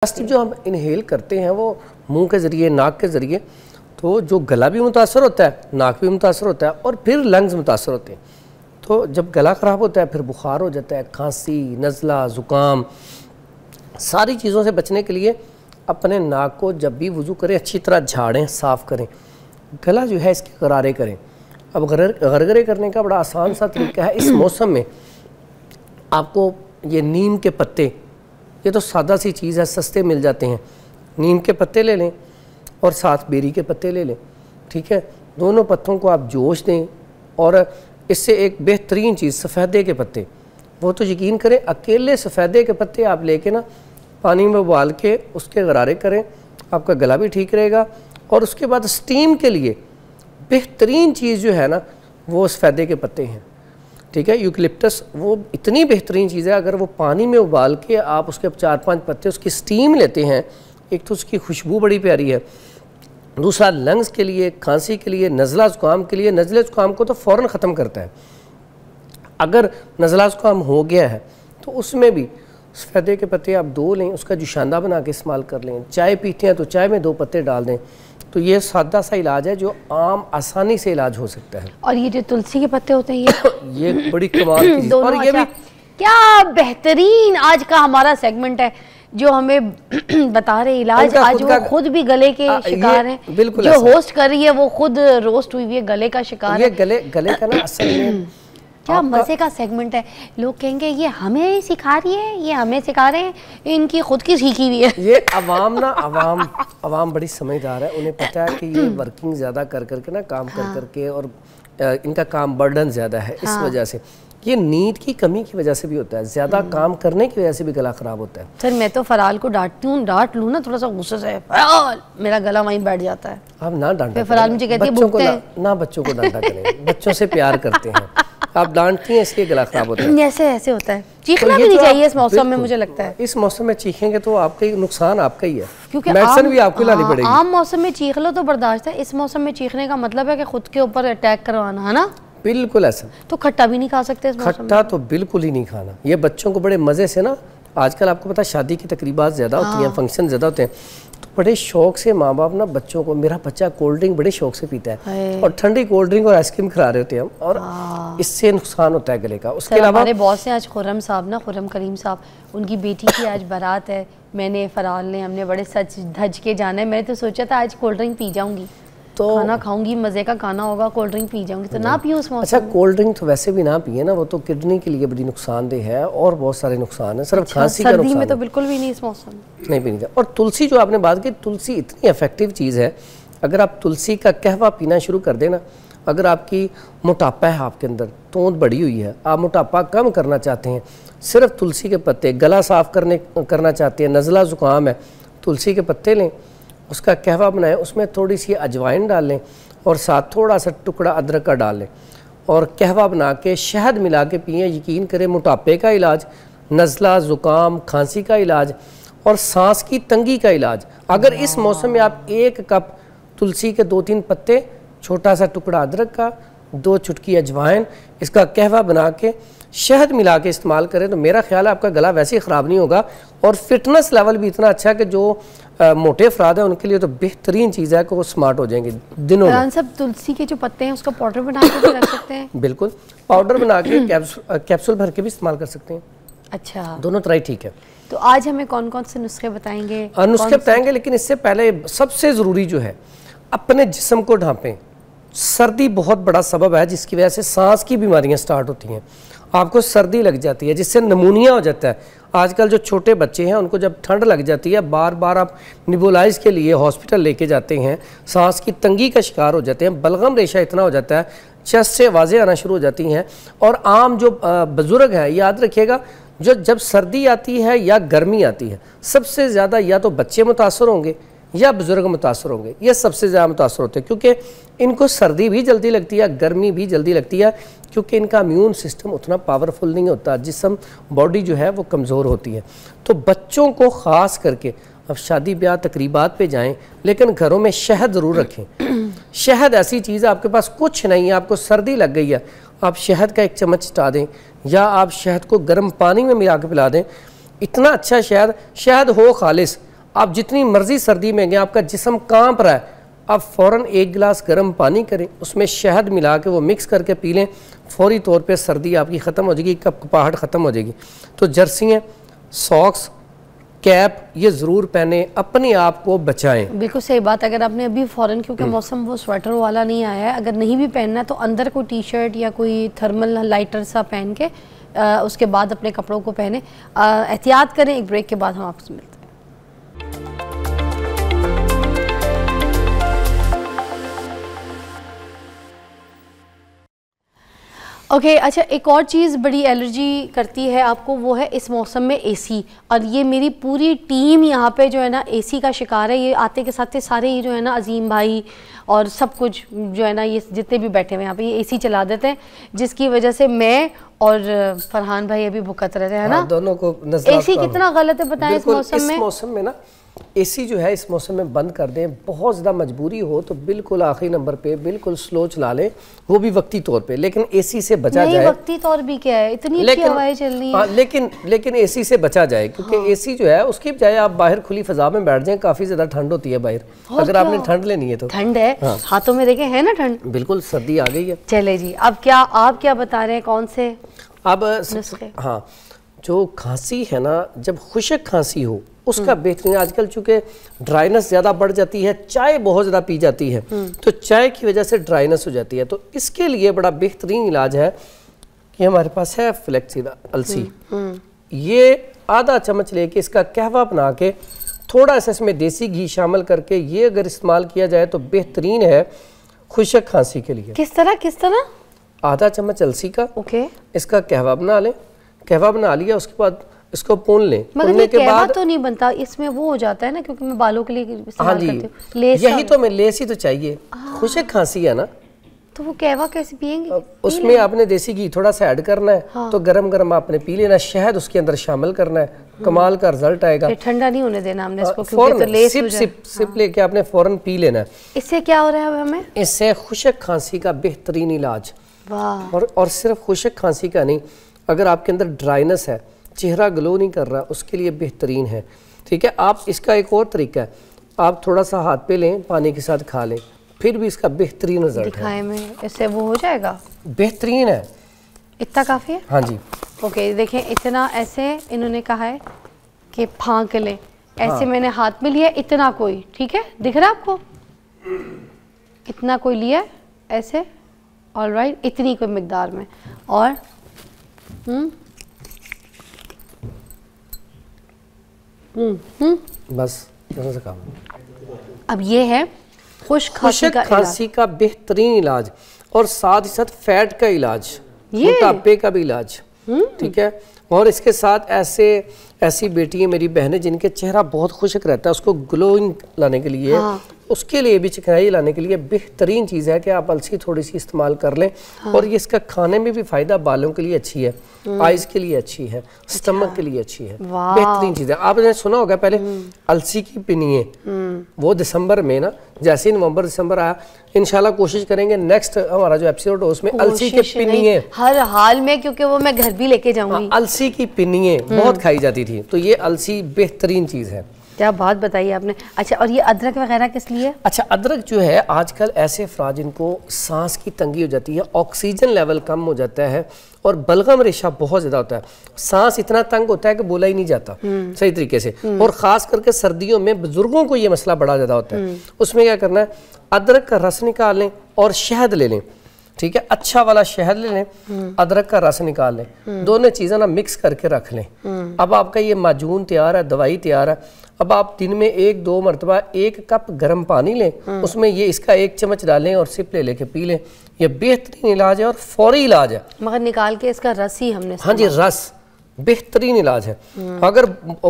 Plastic जो हम inhale करते हैं वो मुंह के ज़रिए, नाक के ज़रिए, तो जो गला भी मुतासर होता है, नाक भी मुतासर होता है और फिर लंग्स मुतासर होते हैं। तो जब गला ख़राब होता है फिर बुखार हो जाता है, खांसी, नज़ला, ज़ुकाम, सारी चीज़ों से बचने के लिए अपने नाक को जब भी वज़ू करें अच्छी तरह झाड़ें, साफ़ करें। गला जो है इसके गरारे करें। अब गरगरे करने का बड़ा आसान सा तरीका है। इस मौसम में आपको ये नीम के पत्ते, ये तो सादा सी चीज़ है, सस्ते मिल जाते हैं। नीम के पत्ते ले लें और साथ बेरी के पत्ते ले लें, ठीक है। दोनों पत्तों को आप जोश दें और इससे एक बेहतरीन चीज़ सफ़ेदे के पत्ते, वो तो यकीन करें अकेले सफ़ेदे के पत्ते आप लेके ना पानी में उबाल के उसके गरारे करें, आपका गला भी ठीक रहेगा। और उसके बाद स्टीम के लिए बेहतरीन चीज़ जो है ना वो सफ़ेदे के पत्ते हैं, ठीक है। यूकलिप्टस वो इतनी बेहतरीन चीज़ है, अगर वो पानी में उबाल के आप उसके 4-5 पत्ते उसकी स्टीम लेते हैं, एक तो उसकी खुशबू बड़ी प्यारी है, दूसरा लंग्स के लिए, खांसी के लिए, नज़ला ज़ुकाम के लिए, नज़ले ज़ुकाम को तो फ़ौरन ख़त्म करता है। अगर नज़ला ज़ुकाम हो गया है तो उसमें भी सफ़ेदे के पत्ते आप 2 लें, उसका जुशांदा बना के इस्तेमाल कर लें। चाय पीते हैं तो चाय में 2 पत्ते डाल दें। तो ये सादा सा इलाज है जो आम आसानी से इलाज हो सकता है। और ये जो तुलसी के पत्ते होते हैं ये बड़ी कमाल की चीज़। और ये भी क्या बेहतरीन आज का हमारा सेगमेंट है जो हमें बता रहे इलाज। आज वो खुद भी गले के शिकार हैं, जो होस्ट कर रही है वो खुद रोस्ट हुई है, गले का शिकार है। गले का ना असल में क्या मजे का सेगमेंट है। लोग कहेंगे ये हमें सिखा रही है, ये हमें सिखा रहे हैं, इनकी खुद की सीखी हुई है। ये अवाम बड़ी समझदार है, उन्हें पता है कि ये वर्किंग ज़्यादा कर करके ना, काम कर करके, और इनका काम बर्डन ज़्यादा है। इस वजह से ये नींद की कमी की वजह से भी होता है, ज़्यादा काम करने की वजह से भी गला ख़राब होता है। सर मैं तो फराल को डांट लूँ ना थोड़ा सा गुस्से से, मेरा गला वहीं बैठ जाता है। आप ना डांटा, फराल मुझे कहती है बच्चों को डांटा करें, बच्चों से प्यार करते हैं, आप डांटती हैं इसलिए गला खराब होता है। ऐसे होता है, चीखना भी नहीं चाहिए इस मौसम में, मुझे लगता है इस मौसम में चीखेंगे तो आपके नुकसान आपका ही है, क्योंकि मेडिसिन भी आपको लानी पड़ेगी। आम मौसम में चीख लो तो बर्दाश्त है, इस मौसम में चीखने का मतलब है कि खुद के ऊपर अटैक करवाना है ना। बिल्कुल ऐसा। तो खट्टा भी नहीं खा सकते इस मौसम में? खट्टा तो बिल्कुल ही नहीं खाना। ये बच्चों को बड़े मजे से ना, आजकल आपको पता है शादी की तकरीबात ज़्यादा होती हैं, फंक्शन ज़्यादा होते हैं, तो बड़े शौक से माँ बाप ना बच्चों को, मेरा बच्चा कोल्ड ड्रिंक बड़े शौक से पीता है और ठंडी कोल्ड ड्रिंक और आइसक्रीम खिला रहे होते हैं हम, और इससे नुकसान होता है गले का। उसके अलावा हमारे बॉस हैं आज खुर्रम साहब ना, खुर्रम करीम साहब, उनकी बेटी की आज बारात है। मैंने फराल ने हमने बड़े सच धज के जाना है। मैंने तो सोचा था आज कोल्ड ड्रिंक पी जाऊंगी, तो खाना खाऊंगी, मजे का खाना होगा, कोल्ड ड्रिंक पी जाऊंगी, तो ना पीऊँ उस मौसम। अच्छा, कोल्ड ड्रिंक तो वैसे भी ना पिए ना, वो तो किडनी के लिए बड़ी नुकसानदेह है और बहुत सारे नुकसान है। सिर्फ खांसी का नुकसान में तो बिल्कुल भी नहीं इस मौसम नहीं पीनी चाहिए। और तुलसी जो आपने बात की, तुलसी इतनी इफेक्टिव चीज़ है, अगर आप तुलसी का कहवा पीना शुरू कर देना, अगर आपकी मोटापा है, आपके अंदर तोंद बढ़ी हुई है, आप मोटापा कम करना चाहते हैं, सिर्फ तुलसी के पत्ते, गला साफ करना चाहते हैं, नज़ला ज़ुकाम है, तुलसी के पत्ते लें, उसका कहवा बनाएं, उसमें थोड़ी सी अजवाइन डाल लें और साथ थोड़ा सा टुकड़ा अदरक का डाल लें और कहवा बना के शहद मिला के पिएं। यकीन करें मोटापे का इलाज, नज़ला ज़ुकाम, खांसी का इलाज और सांस की तंगी का इलाज। अगर इस मौसम में आप 1 कप तुलसी के 2-3 पत्ते, छोटा सा टुकड़ा अदरक का, 2 चुटकी अजवाइन, इसका कहवा बना के शहद मिला के इस्तेमाल करें तो मेरा ख्याल है आपका गला वैसे ही ख़राब नहीं होगा। और फिटनेस लेवल भी इतना अच्छा है कि जो मोटे अफराद हैं उनके लिए तो बेहतरीन चीज़ है कि वो स्मार्ट हो जाएंगे दिनों में। सब तुलसी के जो पत्ते हैं उसका पाउडर बना के भी रख सकते हैं। बिल्कुल, पाउडर बना के कैप्सूल भर के भी इस्तेमाल कर सकते हैं। अच्छा, दोनों तरह ठीक है। तो आज हमें कौन कौन से नुस्खे बताएंगे? नुस्खे बताएंगे, लेकिन इससे पहले सबसे ज़रूरी जो है, अपने जिस्म को ढांपें। सर्दी बहुत बड़ा सबब है जिसकी वजह से सांस की बीमारियां स्टार्ट होती हैं। आपको सर्दी लग जाती है जिससे नमूनिया हो जाता है। आजकल जो छोटे बच्चे हैं उनको जब ठंड लग जाती है, बार बार आप निबुलाइज के लिए हॉस्पिटल लेके जाते हैं, सांस की तंगी का शिकार हो जाते हैं, बलगम रेशा इतना हो जाता है, चेस्ट से आवाज़ें आना शुरू हो जाती हैं। और आम जो बुज़ुर्ग हैं, याद रखिएगा, जब सर्दी आती है या गर्मी आती है, सबसे ज़्यादा या तो बच्चे मुतासर होंगे या बुजुर्ग मुतासर होंगे। ये सबसे ज़्यादा मुतासर होते हैं क्योंकि इनको सर्दी भी जल्दी लगती है, गर्मी भी जल्दी लगती है, क्योंकि इनका इम्यून सिस्टम उतना पावरफुल नहीं होता, जिस्म बॉडी जो है वो कमज़ोर होती है। तो बच्चों को ख़ास करके, अब शादी ब्याह तकरीबात पे जाएं लेकिन घरों में शहद ज़रूर रखें। शहद ऐसी चीज़ है, आपके पास कुछ नहीं है, आपको सर्दी लग गई है, आप शहद का 1 चम्मच चटा दें या आप शहद को गर्म पानी में मिला के पिला दें। इतना अच्छा शहद हो खालिस, आप जितनी मर्जी सर्दी में गए, आपका जिस्म कांप रहा है, आप फ़ौरन 1 गिलास गर्म पानी करें, उसमें शहद मिला के वो मिक्स करके पी लें, फौरी तौर पे सर्दी आपकी ख़त्म हो जाएगी, कपकपाहट ख़त्म हो जाएगी। तो जर्सियाँ, सॉक्स, कैप ये ज़रूर पहने, अपने आप को बचाएं। बिल्कुल सही बात। अगर आपने अभी फ़ौरन, क्योंकि मौसम वो स्वेटर वाला नहीं आया है, अगर नहीं भी पहनना है तो अंदर कोई टी शर्ट या कोई थर्मल लाइटर सा पहन के उसके बाद अपने कपड़ों को पहने। एहतियात करें। एक ब्रेक के बाद हम आपसे मिलते हैं। ओके अच्छा, एक और चीज़ बड़ी एलर्जी करती है आपको, वो है इस मौसम में एसी। और ये मेरी पूरी टीम यहाँ पे जो है ना एसी का शिकार है। ये आते के साथ सारे ये जो है ना अजीम भाई और सब कुछ जो है ना, ये जितने भी बैठे हुए यहाँ पे ये एसी चला देते हैं, जिसकी वजह से मैं और फरहान भाई अभी भुगत रहते हैं ना। दोनों को एसी कितना गलत है बताएं इस मौसम में ना। एसी जो है इस मौसम में बंद कर दें, बहुत ज़्यादा मजबूरी हो तो बिल्कुल आखिरी नंबर पे बिल्कुल स्लो चला लें, वो भी वक्ती तौर पे, लेकिन एसी से बचा जाए। वक्ती तौर भी क्या है, इतनी अच्छी हवाएं चल रही हैं। लेकिन एसी से बचा जाए, क्योंकि एसी जो है उसकी बजाय आप बाहर खुली फजा में बैठ जाएं, काफ़ी ज़्यादा ठंड होती है बाहर। अगर आपने ठंड लेनी है तो ठंड है, हाथों में देखें है ना ठंड, बिल्कुल सर्दी आ गई है। चले जी, अब क्या आप क्या बता रहे हैं, कौन से अब हाँ, जो खांसी है ना, जब खुशक खांसी हो उसका बेहतरीन, आजकल चूंकि ड्राइनेस ज़्यादा बढ़ जाती है, चाय बहुत ज़्यादा पी जाती है तो चाय की वजह से ड्राइनेस हो जाती है, तो इसके लिए बड़ा बेहतरीन इलाज है कि हमारे पास है फ्लेक्सीड अलसी। ये आधा चम्मच लेके इसका कहवा बना के थोड़ा सा इसमें देसी घी शामिल करके ये अगर इस्तेमाल किया जाए तो बेहतरीन है खुशक खांसी के लिए। किस तरह? आधा चम्मच अलसी का, ओके, इसका कहवा बना लें। कहवा बना लिया, उसके बाद इसको पून लें। मगर ये के बाद तो नहीं बनता, इसमें वो हो जाता है ना, क्योंकि मैं बालों के लिए इस्तेमाल करती हूं। लेस यही तो मैं लेस ही तो चाहिए, खुशक खांसी है ना, तो वो कहवा कैसे पियेंगे? उसमें आपने देसी घी थोड़ा सा ऐड करना है। हाँ। तो गरम गरम आपने पी लेना, शहद उसके अंदर शामिल करना है, कमाल का रिजल्ट आएगा। ठंडा नहीं होने देना हमने इसको, क्योंकि तो लेस सिप लेके आपने फौरन पी लेना है। इससे क्या हो रहा है हमें? इससे खुशक खांसी का बेहतरीन इलाज। और सिर्फ खुशक खांसी का नहीं, अगर आपके अंदर ड्राइनेस है, चेहरा ग्लो नहीं कर रहा, उसके लिए बेहतरीन है। ठीक है, आप इसका एक और तरीका है, आप थोड़ा सा हाथ पे लें, पानी के साथ खा लें, फिर भी इसका बेहतरीन रिजल्ट है। में इससे वो हो जाएगा, बेहतरीन है। इतना काफ़ी है? हाँ जी। ओके, देखें इतना ऐसे इन्होंने कहा है कि फांक लें, ऐसे हाँ। मैंने हाथ में लिया इतना, कोई ठीक है, दिख रहा है आपको, इतना कोई लिया ऐसे, ऑलराइट, इतनी कोई मिकदार में, और बस से काम। अब ये है खुशक खांसी का बेहतरीन इलाज, और साथ ही साथ फैट का इलाज, मोटापे का भी इलाज। ठीक है, और इसके साथ ऐसी बेटी है मेरी बहनें जिनके चेहरा बहुत खुशक रहता है, उसको ग्लोइंग लाने के लिए हाँ। उसके लिए भी चिकनाई लाने के लिए बेहतरीन चीज़ है कि आप अलसी थोड़ी सी इस्तेमाल कर लें। हाँ। और ये इसका खाने में भी फ़ायदा, बालों के लिए अच्छी है, आइज़ के लिए अच्छी है, स्टमक के लिए अच्छी है, बेहतरीन चीज़ है। आपने सुना होगा पहले अलसी की पिनिए, वो दिसंबर में ना, जैसे नवंबर दिसंबर आया, इंशाल्लाह कोशिश करेंगे नेक्स्ट हमारा जो एपिसोड हो उसमें अलसी के पिनिए हर हाल में, क्योंकि वो मैं घर भी लेके जाऊंगी। अलसी की पिनिए बहुत खाई जाती थी, तो ये अलसी बेहतरीन चीज़ है। क्या बात बताई आपने। अच्छा, और ये अदरक वगैरह किस लिए? अच्छा, अदरक जो है आजकल ऐसे अफराद जिनको सांस की तंगी हो जाती है, ऑक्सीजन लेवल कम हो जाता है और बलगम रेशा बहुत ज़्यादा होता है, सांस इतना तंग होता है कि बोला ही नहीं जाता सही तरीके से, और ख़ास करके सर्दियों में बुजुर्गों को ये मसला बड़ा ज़्यादा होता है। उसमें क्या करना है, अदरक का रस निकाल लें और शहद ले लें। ठीक है, अच्छा वाला शहद ले लें, अदरक का रस निकाल लें, दोनों चीज़ें ना मिक्स करके रख लें। अब आपका ये माजून तैयार है, दवाई तैयार है। अब आप दिन में 1-2 मरतबा 1 कप गर्म पानी लें, उसमें ये इसका 1 चम्मच डालें और सिप ले लेके पी लें। ये बेहतरीन इलाज है और फौरी इलाज है। मगर निकाल के इसका रस ही हमने, हाँ जी, रस बेहतरीन इलाज है। अगर